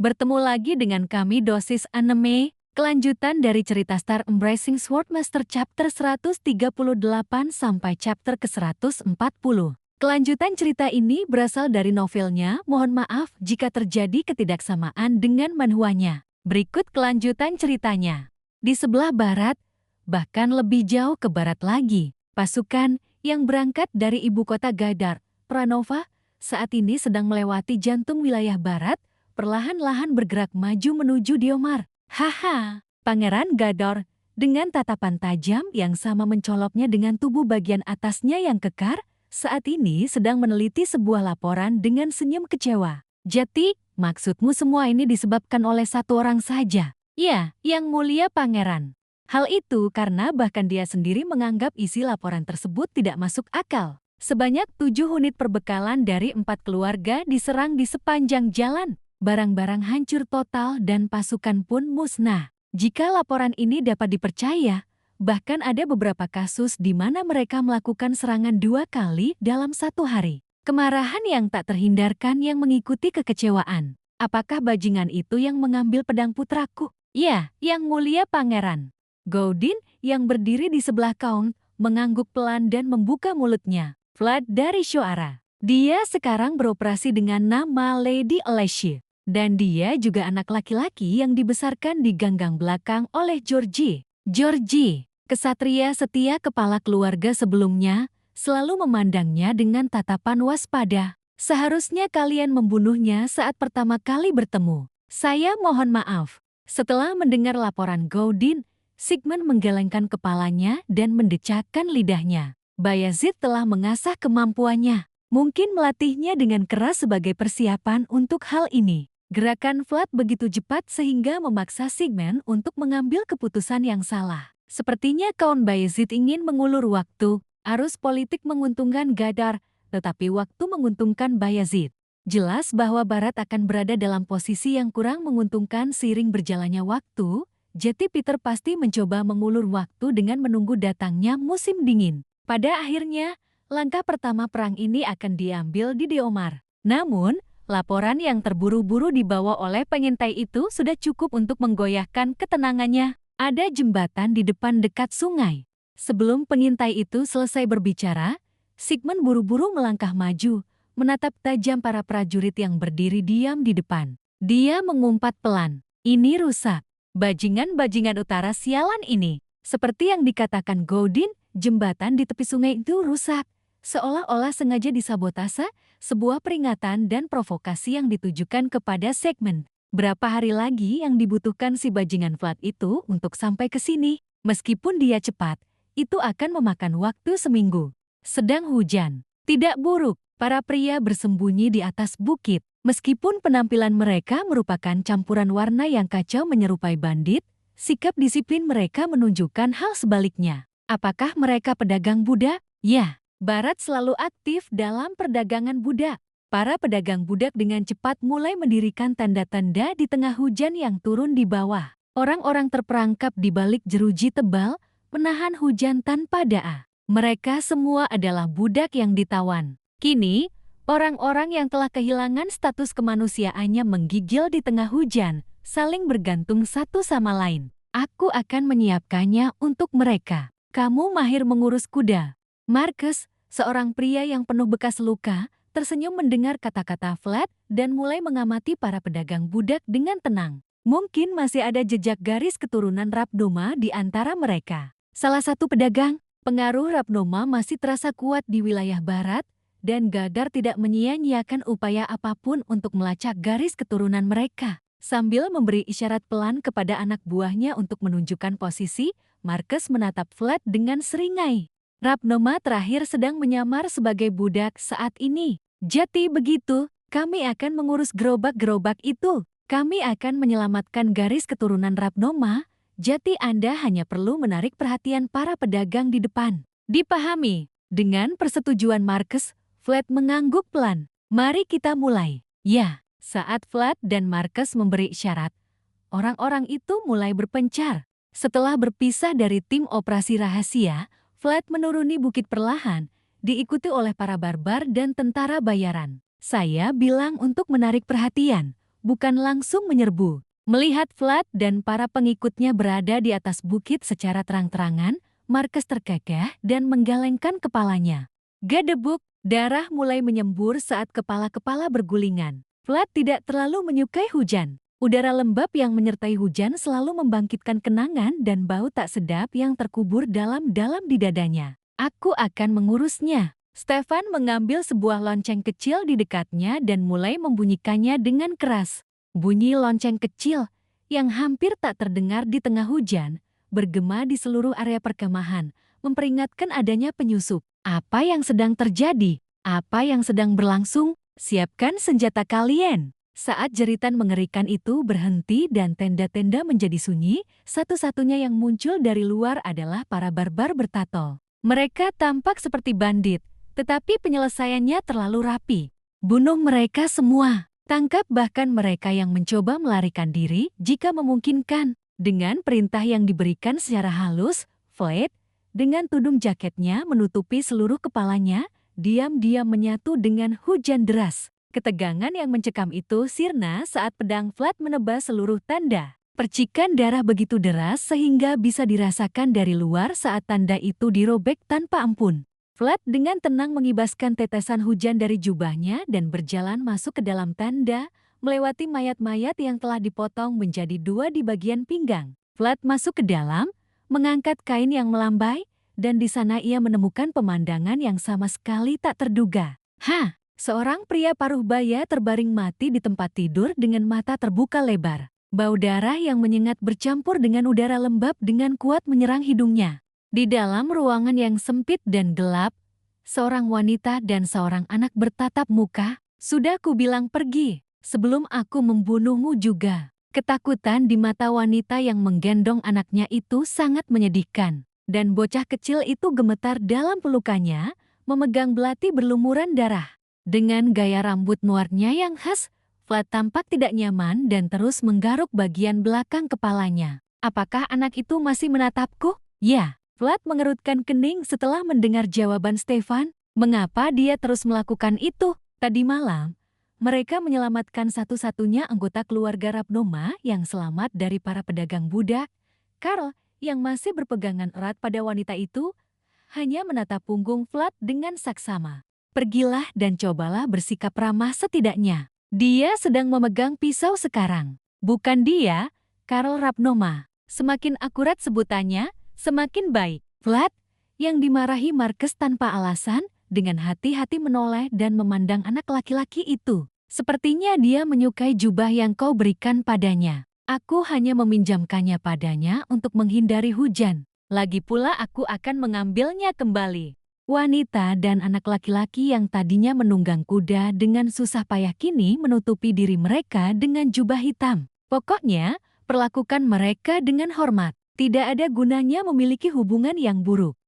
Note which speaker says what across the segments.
Speaker 1: Bertemu lagi dengan kami Dosis Anime, kelanjutan dari cerita Star Embracing Swordmaster chapter 138 sampai chapter ke-140. Kelanjutan cerita ini berasal dari novelnya, mohon maaf jika terjadi ketidaksamaan dengan manhwanya. Berikut kelanjutan ceritanya. Di sebelah barat, bahkan lebih jauh ke barat lagi, pasukan yang berangkat dari ibu kota Gadar, Pranova, saat ini sedang melewati jantung wilayah barat, perlahan-lahan bergerak maju menuju Diomar. Haha, Pangeran Gador, dengan tatapan tajam yang sama mencoloknya dengan tubuh bagian atasnya yang kekar, saat ini sedang meneliti sebuah laporan dengan senyum kecewa. Jadi, maksudmu semua ini disebabkan oleh satu orang saja? Ya, Yang Mulia Pangeran. Hal itu karena bahkan dia sendiri menganggap isi laporan tersebut tidak masuk akal. Sebanyak 7 unit perbekalan dari 4 keluarga diserang di sepanjang jalan. Barang-barang hancur total dan pasukan pun musnah. Jika laporan ini dapat dipercaya, bahkan ada beberapa kasus di mana mereka melakukan serangan 2 kali dalam 1 hari. Kemarahan yang tak terhindarkan yang mengikuti kekecewaan. Apakah bajingan itu yang mengambil pedang putraku? Ya, Yang Mulia Pangeran. Gaudin yang berdiri di sebelah Kaung mengangguk pelan dan membuka mulutnya. Vlad dari Shoara. Dia sekarang beroperasi dengan nama Lady Alicia. Dan dia juga anak laki-laki yang dibesarkan di ganggang belakang oleh Georgie. Georgie, kesatria setia kepala keluarga sebelumnya, selalu memandangnya dengan tatapan waspada. Seharusnya kalian membunuhnya saat pertama kali bertemu. Saya mohon maaf. Setelah mendengar laporan Gaudin, Sigmund menggelengkan kepalanya dan mendecakkan lidahnya. Bayezid telah mengasah kemampuannya. Mungkin melatihnya dengan keras sebagai persiapan untuk hal ini. Gerakan Vlad begitu cepat sehingga memaksa Sigmund untuk mengambil keputusan yang salah. Sepertinya Count Bayezid ingin mengulur waktu. Arus politik menguntungkan Gadar, tetapi waktu menguntungkan Bayezid. Jelas bahwa Barat akan berada dalam posisi yang kurang menguntungkan seiring berjalannya waktu. Jadi Peter pasti mencoba mengulur waktu dengan menunggu datangnya musim dingin. Pada akhirnya, langkah pertama perang ini akan diambil di Diomar. Namun, laporan yang terburu-buru dibawa oleh pengintai itu sudah cukup untuk menggoyahkan ketenangannya. Ada jembatan di depan dekat sungai. Sebelum pengintai itu selesai berbicara, Sigmund buru-buru melangkah maju, menatap tajam para prajurit yang berdiri diam di depan. Dia mengumpat pelan. Ini rusak. Bajingan-bajingan utara sialan ini. Seperti yang dikatakan Gaudin, jembatan di tepi sungai itu rusak. Seolah-olah sengaja disabotase, sebuah peringatan dan provokasi yang ditujukan kepada Sigmund. Berapa hari lagi yang dibutuhkan si bajingan Vlad itu untuk sampai ke sini? Meskipun dia cepat, itu akan memakan waktu seminggu. Sedang hujan. Tidak buruk, para pria bersembunyi di atas bukit. Meskipun penampilan mereka merupakan campuran warna yang kacau menyerupai bandit, sikap disiplin mereka menunjukkan hal sebaliknya. Apakah mereka pedagang budak? Ya, Barat selalu aktif dalam perdagangan budak. Para pedagang budak dengan cepat mulai mendirikan tanda-tanda di tengah hujan yang turun di bawah. Orang-orang terperangkap di balik jeruji tebal, menahan hujan tanpa da'a. Mereka semua adalah budak yang ditawan. Kini, orang-orang yang telah kehilangan status kemanusiaannya menggigil di tengah hujan, saling bergantung satu sama lain. Aku akan menyiapkannya untuk mereka. Kamu mahir mengurus kuda. Marcus, seorang pria yang penuh bekas luka, tersenyum mendengar kata-kata Vlad dan mulai mengamati para pedagang budak dengan tenang. Mungkin masih ada jejak garis keturunan Rapnoma di antara mereka. Salah satu pedagang, pengaruh Rapnoma masih terasa kuat di wilayah barat, dan Gadar tidak menyia-nyiakan upaya apapun untuk melacak garis keturunan mereka. Sambil memberi isyarat pelan kepada anak buahnya untuk menunjukkan posisi, Marcus menatap Vlad dengan seringai. Rapnoma terakhir sedang menyamar sebagai budak saat ini. Jadi begitu, kami akan mengurus gerobak-gerobak itu. Kami akan menyelamatkan garis keturunan Rapnoma, jadi Anda hanya perlu menarik perhatian para pedagang di depan. Dipahami. Dengan persetujuan Marcus, Vlad mengangguk pelan. Mari kita mulai. Ya, saat Vlad dan Marcus memberi isyarat, orang-orang itu mulai berpencar. Setelah berpisah dari tim operasi rahasia, Vlad menuruni bukit perlahan, diikuti oleh para barbar dan tentara bayaran. Saya bilang untuk menarik perhatian. bukan langsung menyerbu. Melihat Vlad dan para pengikutnya berada di atas bukit secara terang-terangan, Marcus terkekeh dan menggelengkan kepalanya. Gadebuk, darah mulai menyembur saat kepala-kepala bergulingan. Vlad tidak terlalu menyukai hujan. Udara lembab yang menyertai hujan selalu membangkitkan kenangan dan bau tak sedap yang terkubur dalam-dalam di dadanya. Aku akan mengurusnya. Stefan mengambil sebuah lonceng kecil di dekatnya dan mulai membunyikannya dengan keras. Bunyi lonceng kecil yang hampir tak terdengar di tengah hujan bergema di seluruh area perkemahan, memperingatkan adanya penyusup. Apa yang sedang terjadi? Apa yang sedang berlangsung? Siapkan senjata kalian. Saat jeritan mengerikan itu berhenti dan tenda-tenda menjadi sunyi, satu-satunya yang muncul dari luar adalah para barbar bertato. Mereka tampak seperti bandit, tetapi penyelesaiannya terlalu rapi. Bunuh mereka semua. Tangkap bahkan mereka yang mencoba melarikan diri jika memungkinkan. Dengan perintah yang diberikan secara halus, Vlad, dengan tudung jaketnya menutupi seluruh kepalanya, diam-diam menyatu dengan hujan deras. Ketegangan yang mencekam itu sirna saat pedang Vlad menebas seluruh tanda. Percikan darah begitu deras sehingga bisa dirasakan dari luar saat tanda itu dirobek tanpa ampun. Vlad dengan tenang mengibaskan tetesan hujan dari jubahnya dan berjalan masuk ke dalam tanda, melewati mayat-mayat yang telah dipotong menjadi dua di bagian pinggang. Vlad masuk ke dalam, mengangkat kain yang melambai, dan di sana ia menemukan pemandangan yang sama sekali tak terduga. Seorang pria paruh baya terbaring mati di tempat tidur dengan mata terbuka lebar. Bau darah yang menyengat bercampur dengan udara lembab dengan kuat menyerang hidungnya. Di dalam ruangan yang sempit dan gelap, seorang wanita dan seorang anak bertatap muka. Sudah kubilang pergi, sebelum aku membunuhmu juga. Ketakutan di mata wanita yang menggendong anaknya itu sangat menyedihkan. Dan bocah kecil itu gemetar dalam pelukannya, memegang belati berlumuran darah. Dengan gaya rambut muarnya yang khas, Vlad tampak tidak nyaman dan terus menggaruk bagian belakang kepalanya. Apakah anak itu masih menatapku? Ya, Vlad mengerutkan kening setelah mendengar jawaban Stefan. Mengapa dia terus melakukan itu? Tadi malam, mereka menyelamatkan satu-satunya anggota keluarga Rapnoma yang selamat dari para pedagang budak. Karl, yang masih berpegangan erat pada wanita itu, hanya menatap punggung Vlad dengan saksama. Pergilah dan cobalah bersikap ramah setidaknya. Dia sedang memegang pisau sekarang. Bukan dia, Karl Rapnoma. Semakin akurat sebutannya, semakin baik. Vlad, yang dimarahi Marcus tanpa alasan, dengan hati-hati menoleh dan memandang anak laki-laki itu. Sepertinya dia menyukai jubah yang kau berikan padanya. Aku hanya meminjamkannya padanya untuk menghindari hujan. Lagi pula aku akan mengambilnya kembali. Wanita dan anak laki-laki yang tadinya menunggang kuda dengan susah payah kini menutupi diri mereka dengan jubah hitam. Pokoknya, perlakukan mereka dengan hormat. Tidak ada gunanya memiliki hubungan yang buruk.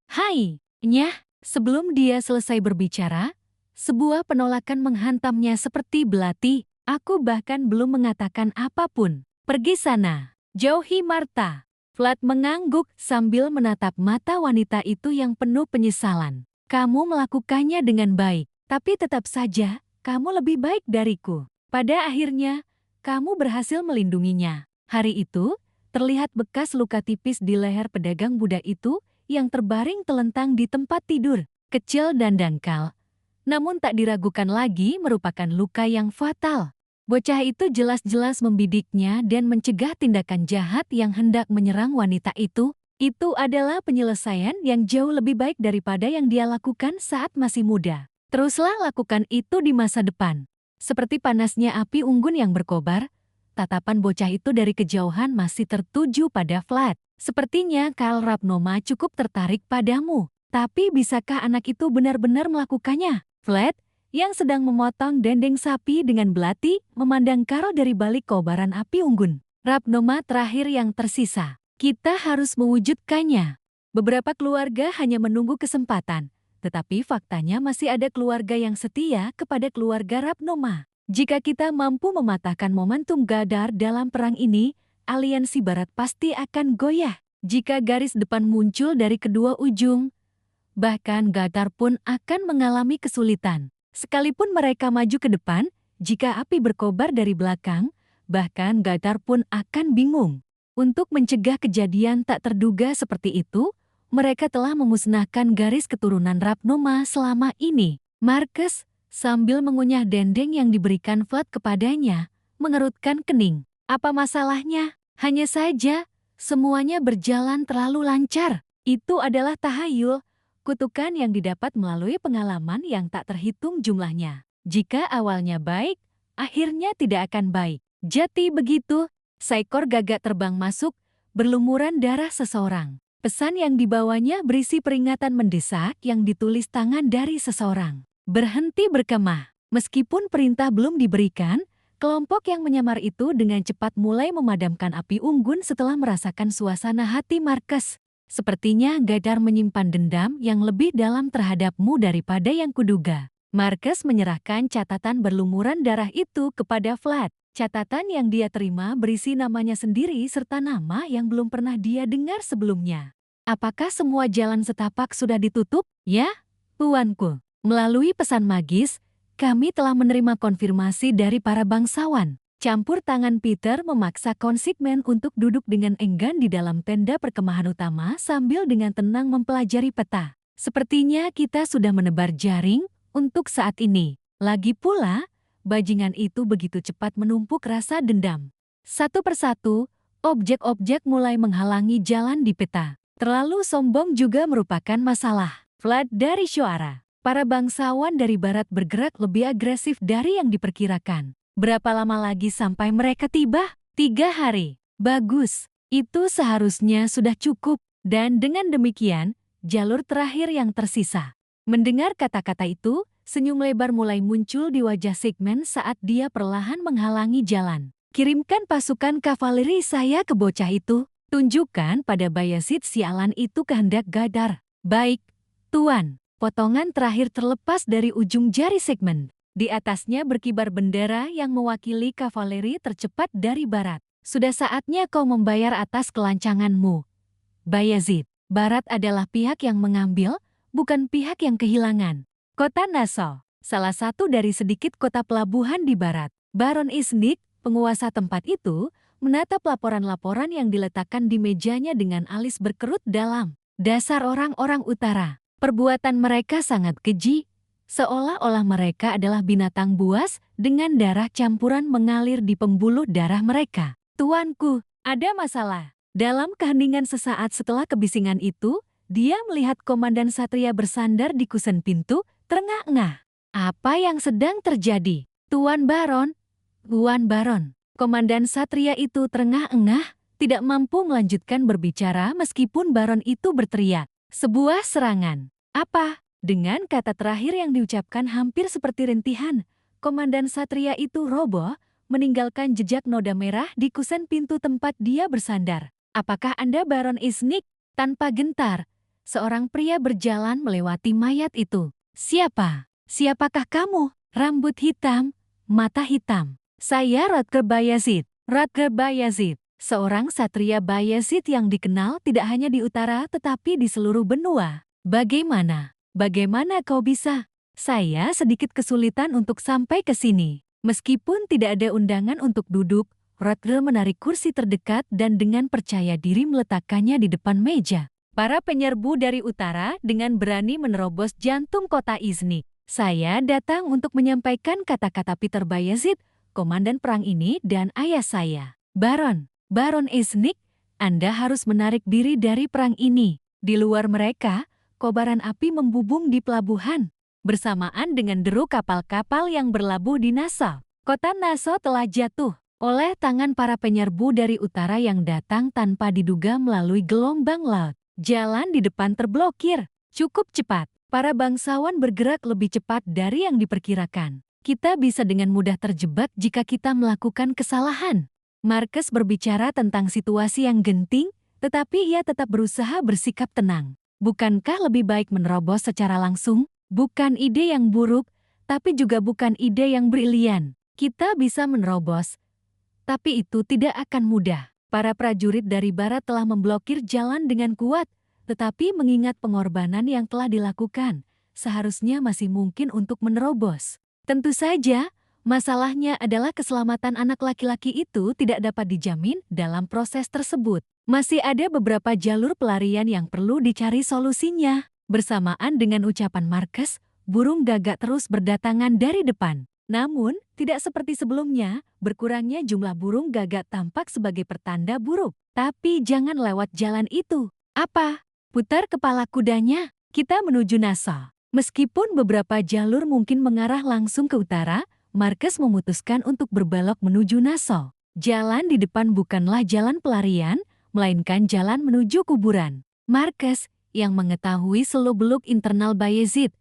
Speaker 1: Nyah, sebelum dia selesai berbicara, sebuah penolakan menghantamnya seperti belati. Aku bahkan belum mengatakan apapun. Pergi sana, jauhi Marta. Vlad mengangguk sambil menatap mata wanita itu yang penuh penyesalan. Kamu melakukannya dengan baik, tapi tetap saja, kamu lebih baik dariku. Pada akhirnya, kamu berhasil melindunginya. Hari itu, terlihat bekas luka tipis di leher pedagang budak itu yang terbaring telentang di tempat tidur, kecil dan dangkal. Namun tak diragukan lagi merupakan luka yang fatal. Bocah itu jelas-jelas membidiknya dan mencegah tindakan jahat yang hendak menyerang wanita itu. Itu adalah penyelesaian yang jauh lebih baik daripada yang dia lakukan saat masih muda. Teruslah lakukan itu di masa depan. Seperti panasnya api unggun yang berkobar, tatapan bocah itu dari kejauhan masih tertuju pada Vlad. Sepertinya Karl Rapnoma cukup tertarik padamu. Tapi bisakah anak itu benar-benar melakukannya? Vlad, yang sedang memotong dendeng sapi dengan belati, memandang Karl dari balik kobaran api unggun. Rapnoma terakhir yang tersisa. Kita harus mewujudkannya. Beberapa keluarga hanya menunggu kesempatan, tetapi faktanya masih ada keluarga yang setia kepada keluarga Rapnoma. Jika kita mampu mematahkan momentum Gadar dalam perang ini, aliansi Barat pasti akan goyah. Jika garis depan muncul dari kedua ujung, bahkan Gadar pun akan mengalami kesulitan. Sekalipun mereka maju ke depan, jika api berkobar dari belakang, Bahkan Gadar pun akan bingung. Untuk mencegah kejadian tak terduga seperti itu, mereka telah memusnahkan garis keturunan Rapnoma selama ini. Marcus, sambil mengunyah dendeng yang diberikan Vlad kepadanya, mengerutkan kening. Apa masalahnya? Hanya saja, semuanya berjalan terlalu lancar. Itu adalah tahayul, kutukan yang didapat melalui pengalaman yang tak terhitung jumlahnya. Jika awalnya baik, akhirnya tidak akan baik. Jati begitu, seekor gagak terbang masuk, berlumuran darah seseorang. Pesan yang dibawanya berisi peringatan mendesak yang ditulis tangan dari seseorang. Berhenti berkemah. Meskipun perintah belum diberikan, kelompok yang menyamar itu dengan cepat mulai memadamkan api unggun setelah merasakan suasana hati Marcus. Sepertinya Gadar menyimpan dendam yang lebih dalam terhadapmu daripada yang kuduga. Marcus menyerahkan catatan berlumuran darah itu kepada Vlad. Catatan yang dia terima berisi namanya sendiri serta nama yang belum pernah dia dengar sebelumnya. Apakah semua jalan setapak sudah ditutup? Ya, tuanku. Melalui pesan magis, kami telah menerima konfirmasi dari para bangsawan. Campur tangan Peter memaksa konsikmen untuk duduk dengan enggan di dalam tenda perkemahan utama sambil dengan tenang mempelajari peta. Sepertinya kita sudah menebar jaring untuk saat ini. Lagi pula, bajingan itu begitu cepat menumpuk rasa dendam. Satu persatu, objek-objek mulai menghalangi jalan di peta. Terlalu sombong juga merupakan masalah. Vlad dari Shoara. Para bangsawan dari barat bergerak lebih agresif dari yang diperkirakan. Berapa lama lagi sampai mereka tiba? 3 hari. Bagus, itu seharusnya sudah cukup. Dan dengan demikian, jalur terakhir yang tersisa. Mendengar kata-kata itu, senyum lebar mulai muncul di wajah Sigmund saat dia perlahan menghalangi jalan. Kirimkan pasukan kavaleri saya ke bocah itu. Tunjukkan pada Bayezid sialan itu kehendak Gadar. Baik, Tuan. Potongan terakhir terlepas dari ujung jari Sigmund. Di atasnya berkibar bendera yang mewakili kavaleri tercepat dari barat. Sudah saatnya kau membayar atas kelancanganmu. Bayezid, barat adalah pihak yang mengambil, bukan pihak yang kehilangan. Kota Nassau, salah satu dari sedikit kota pelabuhan di barat. Baron Isnik, penguasa tempat itu, menatap laporan-laporan yang diletakkan di mejanya dengan alis berkerut dalam. Dasar orang-orang utara. Perbuatan mereka sangat keji, seolah-olah mereka adalah binatang buas dengan darah campuran mengalir di pembuluh darah mereka. Tuanku, ada masalah. Dalam keheningan sesaat setelah kebisingan itu, dia melihat komandan satria bersandar di kusen pintu, terengah-engah. Apa yang sedang terjadi? Tuan Baron. Tuan Baron. Komandan satria itu terengah-engah, tidak mampu melanjutkan berbicara meskipun Baron itu berteriak. Sebuah serangan. Apa? Dengan kata terakhir yang diucapkan hampir seperti rintihan, komandan satria itu roboh, meninggalkan jejak noda merah di kusen pintu tempat dia bersandar. Apakah Anda Baron Isnik? Tanpa gentar, seorang pria berjalan melewati mayat itu. Siapa? Siapakah kamu? Rambut hitam, mata hitam. Saya Rutger Bayezid. Rutger Bayezid, seorang satria Bayezid yang dikenal tidak hanya di utara tetapi di seluruh benua. Bagaimana? Bagaimana kau bisa? Saya sedikit kesulitan untuk sampai ke sini. Meskipun tidak ada undangan untuk duduk, Rutger menarik kursi terdekat dan dengan percaya diri meletakkannya di depan meja. Para penyerbu dari utara dengan berani menerobos jantung kota Iznik. Saya datang untuk menyampaikan kata-kata Peter Bayezid, komandan perang ini dan ayah saya. Baron Iznik, Anda harus menarik diri dari perang ini. Di luar mereka, kobaran api membubung di pelabuhan. Bersamaan dengan deru kapal-kapal yang berlabuh di Nassau. Kota Nassau telah jatuh oleh tangan para penyerbu dari utara yang datang tanpa diduga melalui gelombang laut. Jalan di depan terblokir. Cukup cepat. Para bangsawan bergerak lebih cepat dari yang diperkirakan. Kita bisa dengan mudah terjebak jika kita melakukan kesalahan. Marcus berbicara tentang situasi yang genting, tetapi ia tetap berusaha bersikap tenang. Bukankah lebih baik menerobos secara langsung? Bukan ide yang buruk, tapi juga bukan ide yang brilian. Kita bisa menerobos, tapi itu tidak akan mudah. Para prajurit dari barat telah memblokir jalan dengan kuat, tetapi mengingat pengorbanan yang telah dilakukan, seharusnya masih mungkin untuk menerobos. Tentu saja, Masalahnya adalah keselamatan anak laki-laki itu tidak dapat dijamin dalam proses tersebut. Masih ada beberapa jalur pelarian yang perlu dicari solusinya. Bersamaan dengan ucapan Marcus, burung gagak terus berdatangan dari depan. Namun, tidak seperti sebelumnya, berkurangnya jumlah burung gagak tampak sebagai pertanda buruk. Tapi jangan lewat jalan itu. Apa? Putar kepala kudanya. Kita menuju Nassau. Meskipun beberapa jalur mungkin mengarah langsung ke utara, Marcus memutuskan untuk berbelok menuju Nassau. Jalan di depan bukanlah jalan pelarian, melainkan jalan menuju kuburan. Marcus, yang mengetahui seluk-beluk internal Bayezid,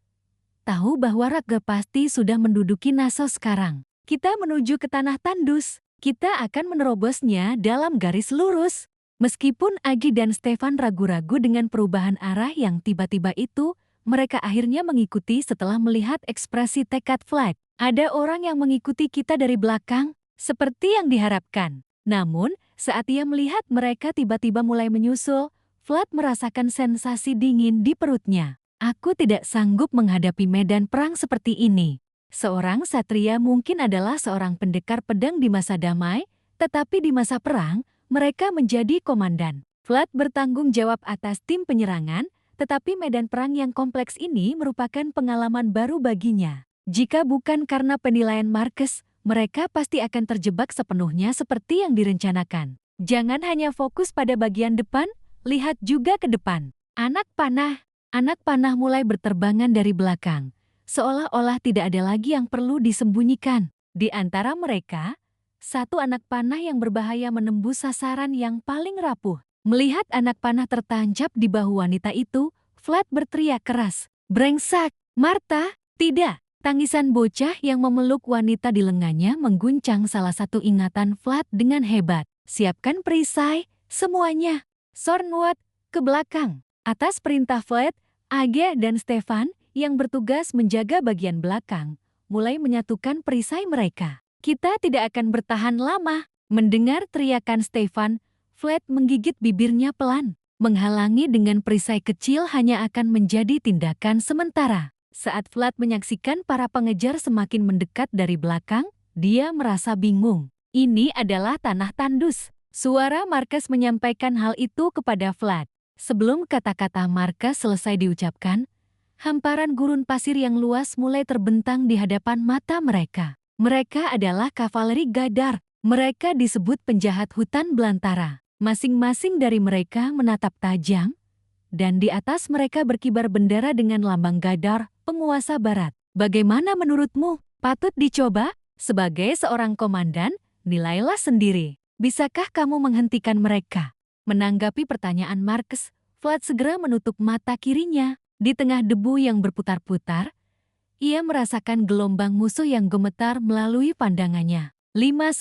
Speaker 1: tahu bahwa Rutger pasti sudah menduduki Nassau sekarang. Kita menuju ke tanah tandus. Kita akan menerobosnya dalam garis lurus. Meskipun Agi dan Stefan ragu-ragu dengan perubahan arah yang tiba-tiba itu, mereka akhirnya mengikuti setelah melihat ekspresi tekad Vlad. Ada orang yang mengikuti kita dari belakang, seperti yang diharapkan. Namun, saat ia melihat mereka tiba-tiba mulai menyusul, Vlad merasakan sensasi dingin di perutnya. Aku tidak sanggup menghadapi medan perang seperti ini. Seorang satria mungkin adalah seorang pendekar pedang di masa damai, tetapi di masa perang, mereka menjadi komandan. Vlad bertanggung jawab atas tim penyerangan, tetapi medan perang yang kompleks ini merupakan pengalaman baru baginya. Jika bukan karena penilaian Marcus, mereka pasti akan terjebak sepenuhnya seperti yang direncanakan. Jangan hanya fokus pada bagian depan, lihat juga ke depan. Anak panah mulai berterbangan dari belakang. Seolah-olah tidak ada lagi yang perlu disembunyikan. Di antara mereka, satu anak panah yang berbahaya menembus sasaran yang paling rapuh. Melihat anak panah tertancap di bahu wanita itu, Vlad berteriak keras, "Brengsek, Martha!" Tidak! Tangisan bocah yang memeluk wanita di lengannya mengguncang salah satu ingatan Vlad dengan hebat. Siapkan perisai, semuanya. Sornwood, ke belakang. Atas perintah Vlad, Age dan Stefan, yang bertugas menjaga bagian belakang, mulai menyatukan perisai mereka. Kita tidak akan bertahan lama. Mendengar teriakan Stefan, Vlad menggigit bibirnya pelan. Menghalangi dengan perisai kecil hanya akan menjadi tindakan sementara. Saat Vlad menyaksikan para pengejar semakin mendekat dari belakang, dia merasa bingung. Ini adalah tanah tandus. Suara Marcus menyampaikan hal itu kepada Vlad. Sebelum kata-kata Marcus selesai diucapkan, hamparan gurun pasir yang luas mulai terbentang di hadapan mata mereka. Mereka adalah kavaleri Gadar. Mereka disebut penjahat hutan belantara. Masing-masing dari mereka menatap tajam, dan di atas mereka berkibar bendera dengan lambang Gadar, penguasa barat. Bagaimana menurutmu? Patut dicoba? Sebagai seorang komandan, nilailah sendiri. Bisakah kamu menghentikan mereka? Menanggapi pertanyaan Marcus, Vlad segera menutup mata kirinya. Di tengah debu yang berputar-putar, ia merasakan gelombang musuh yang gemetar melalui pandangannya. 5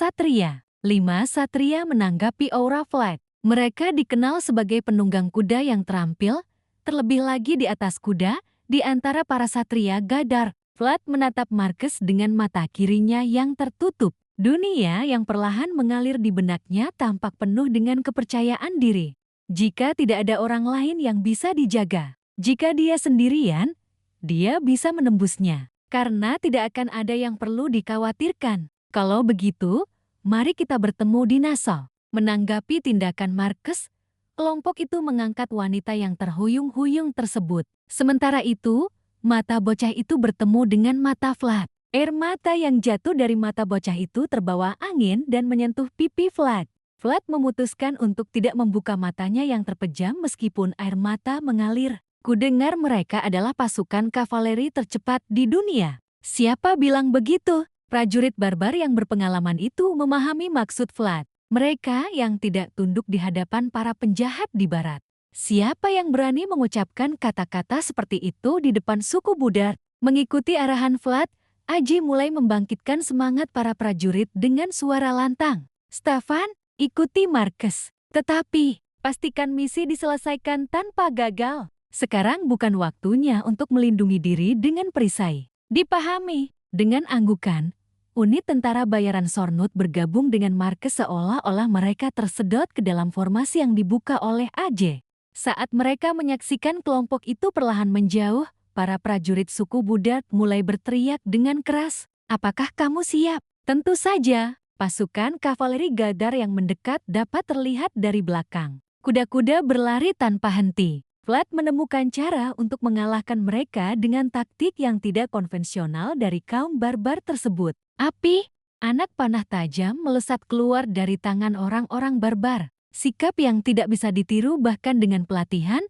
Speaker 1: satria menanggapi aura Vlad. Mereka dikenal sebagai penunggang kuda yang terampil, terlebih lagi di atas kuda, di antara para satria Gadar. Vlad menatap Marcus dengan mata kirinya yang tertutup. Dunia yang perlahan mengalir di benaknya tampak penuh dengan kepercayaan diri. Jika tidak ada orang lain yang bisa dijaga, jika dia sendirian, dia bisa menembusnya. Karena tidak akan ada yang perlu dikhawatirkan. Kalau begitu, mari kita bertemu di Nassau. Menanggapi tindakan Marcus, kelompok itu mengangkat wanita yang terhuyung-huyung tersebut. Sementara itu, mata bocah itu bertemu dengan mata Vlad. Air mata yang jatuh dari mata bocah itu terbawa angin dan menyentuh pipi Vlad. Vlad memutuskan untuk tidak membuka matanya yang terpejam meskipun air mata mengalir. Kudengar mereka adalah pasukan kavaleri tercepat di dunia. Siapa bilang begitu? Prajurit barbar yang berpengalaman itu memahami maksud Vlad. Mereka yang tidak tunduk di hadapan para penjahat di barat. Siapa yang berani mengucapkan kata-kata seperti itu di depan suku Budar? Mengikuti arahan Vlad, Aji mulai membangkitkan semangat para prajurit dengan suara lantang. Stefan, ikuti Marcus. Tetapi, pastikan misi diselesaikan tanpa gagal. Sekarang bukan waktunya untuk melindungi diri dengan perisai. Dipahami, dengan anggukan, unit tentara bayaran Sornwood bergabung dengan Marcus seolah-olah mereka tersedot ke dalam formasi yang dibuka oleh AJ. Saat mereka menyaksikan kelompok itu perlahan menjauh, para prajurit suku Budar mulai berteriak dengan keras. Apakah kamu siap? Tentu saja. Pasukan kavaleri Gadar yang mendekat dapat terlihat dari belakang. Kuda-kuda berlari tanpa henti. Vlad menemukan cara untuk mengalahkan mereka dengan taktik yang tidak konvensional dari kaum barbar tersebut. Api, anak panah tajam melesat keluar dari tangan orang-orang barbar. Sikap yang tidak bisa ditiru bahkan dengan pelatihan,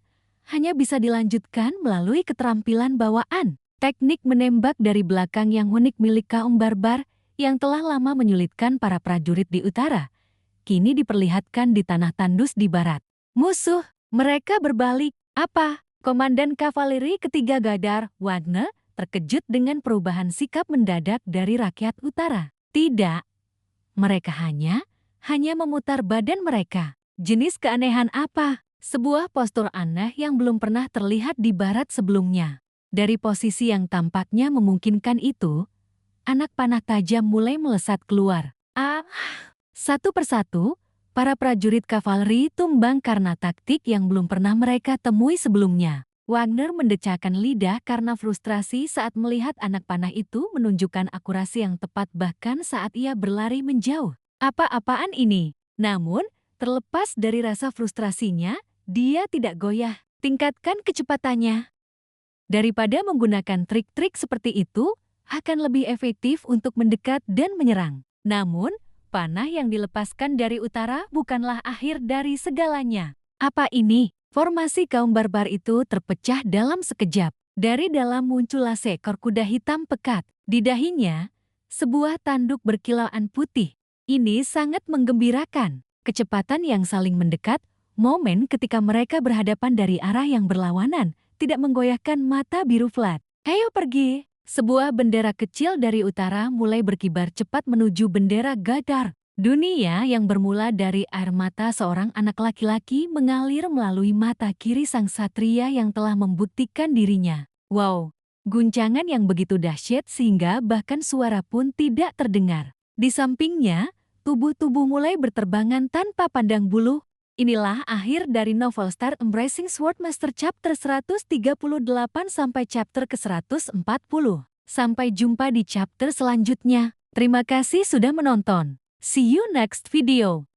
Speaker 1: hanya bisa dilanjutkan melalui keterampilan bawaan. Teknik menembak dari belakang yang unik milik kaum barbar yang telah lama menyulitkan para prajurit di utara, kini diperlihatkan di tanah tandus di barat. Musuh, mereka berbalik. Apa? Komandan kavaleri ketiga Gadar, Wagner, terkejut dengan perubahan sikap mendadak dari rakyat utara. Tidak, mereka hanya memutar badan mereka. Jenis keanehan apa? Sebuah postur aneh yang belum pernah terlihat di barat sebelumnya. Dari posisi yang tampaknya memungkinkan itu, anak panah tajam mulai melesat keluar. Satu persatu, para prajurit kavaleri tumbang karena taktik yang belum pernah mereka temui sebelumnya. Wagner mendecakkan lidah karena frustrasi saat melihat anak panah itu menunjukkan akurasi yang tepat bahkan saat ia berlari menjauh. Apa-apaan ini? Namun, terlepas dari rasa frustrasinya, dia tidak goyah. Tingkatkan kecepatannya. Daripada menggunakan trik-trik seperti itu, akan lebih efektif untuk mendekat dan menyerang. Namun, panah yang dilepaskan dari utara bukanlah akhir dari segalanya. Apa ini? Formasi kaum barbar itu terpecah dalam sekejap. Dari dalam muncullah seekor kuda hitam pekat. Di dahinya, sebuah tanduk berkilauan putih. Ini sangat menggembirakan. Kecepatan yang saling mendekat, momen ketika mereka berhadapan dari arah yang berlawanan, tidak menggoyahkan mata biru Vlad. Ayo pergi! Sebuah bendera kecil dari utara mulai berkibar cepat menuju bendera Gadar. Dunia yang bermula dari air mata seorang anak laki-laki mengalir melalui mata kiri sang satria yang telah membuktikan dirinya. Wow, guncangan yang begitu dahsyat sehingga bahkan suara pun tidak terdengar. Di sampingnya, tubuh-tubuh mulai berterbangan tanpa pandang bulu. Inilah akhir dari novel Star Embracing Swordmaster chapter 138 sampai chapter ke-140. Sampai jumpa di chapter selanjutnya. Terima kasih sudah menonton. See you next video.